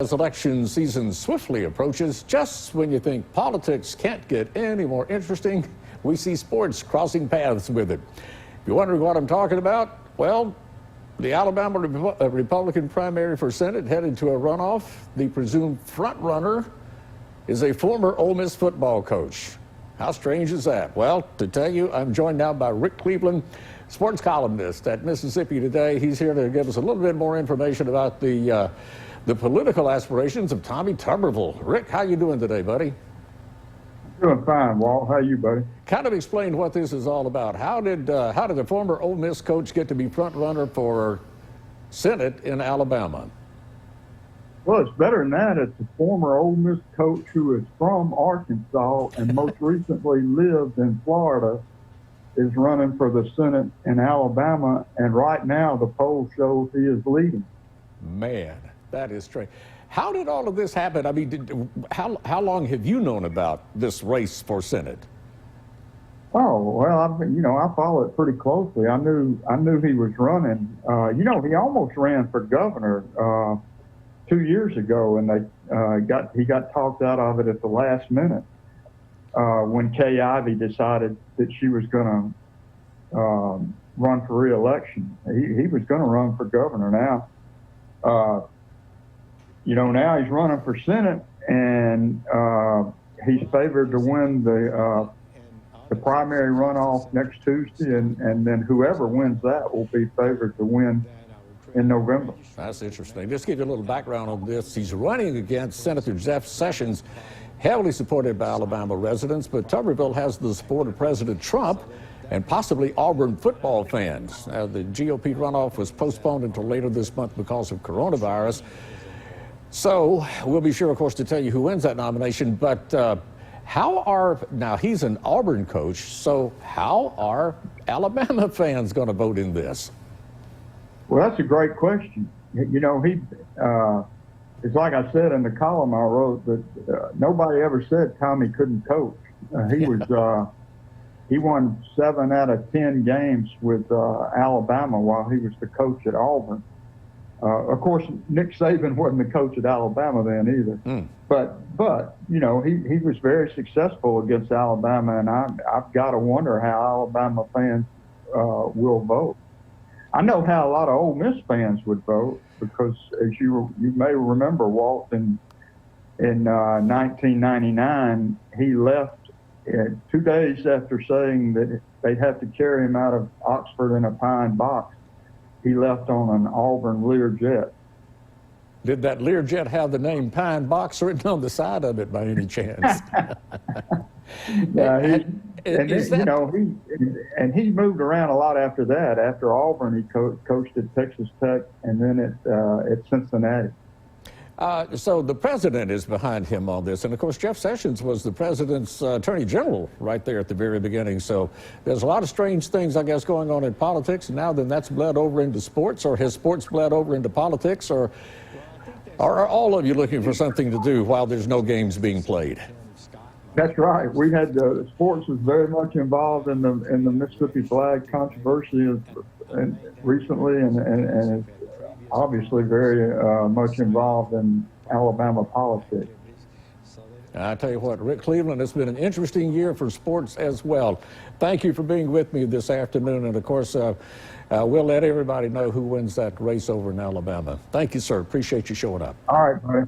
As election season swiftly approaches, just when you think politics can't get any more interesting, we see sports crossing paths with it. If you're wondering what I'm talking about, well, the Alabama Republican primary for Senate headed to a runoff. The presumed front runner is a former Ole Miss football coach. How strange is that? Well, to tell you, I'm joined now by Rick Cleveland, sports columnist at Mississippi Today. He's here to give us a little bit more information about the political aspirations of Tommy Tuberville. Rick, how you doing today, buddy? Doing fine, Walt. How you, buddy? Kind of explain what this is all about. How did the former Ole Miss coach get to be front runner for Senate in Alabama? Well, it's better than that. It's a former Ole Miss coach who is from Arkansas and most recently lived in Florida, is running for the Senate in Alabama, and right now the poll shows he is leading. Man, that is strange. How did all of this happen? I mean, how long have you known about this race for Senate? Oh, well, I follow it pretty closely. I knew he was running. He almost ran for governor 2 years ago, and he got talked out of it at the last minute when Kay Ivey decided that she was going to run for re-election. He was going to run for governor now. Now he's running for Senate, and he's favored to win the primary runoff next Tuesday, and then whoever wins that will be favored to win in November. That's interesting. Just to give you a little background on this, he's running against Senator Jeff Sessions, heavily supported by Alabama residents, but Tuberville has the support of President Trump and possibly Auburn football fans. The GOP runoff was postponed until later this month because of coronavirus. So we'll be sure, of course, to tell you who wins that nomination. But now he's an Auburn coach, so how are Alabama fans going to vote in this? Well, that's a great question. It's like I said in the column I wrote that nobody ever said Tommy couldn't coach. He won 7 out of 10 games with Alabama while he was the coach at Auburn. Of course, Nick Saban wasn't the coach at Alabama then either. But he was very successful against Alabama, and I've got to wonder how Alabama fans will vote. I know how a lot of Ole Miss fans would vote because, as you may remember, Walt, in 1999, he left 2 days after saying that they'd have to carry him out of Oxford in a pine box. He left on an Auburn Learjet. Did that Learjet have the name Pine Box written on the side of it by any chance? Yeah, he moved around a lot after that. After Auburn, he coached at Texas Tech and then at Cincinnati. So the president is behind him on this. And, of course, Jeff Sessions was the president's attorney general right there at the very beginning. So there's a lot of strange things, I guess, going on in politics. And now then that's bled over into sports, or has sports bled over into politics? Or are all of you looking for something to do while there's no games being played? That's right. We had sports was very much involved in the Mississippi flag controversy recently, and obviously very much involved in Alabama politics. I tell you what, Rick Cleveland, it's been an interesting year for sports as well. Thank you for being with me this afternoon, and of course, we'll let everybody know who wins that race over in Alabama. Thank you, sir. Appreciate you showing up. All right, buddy.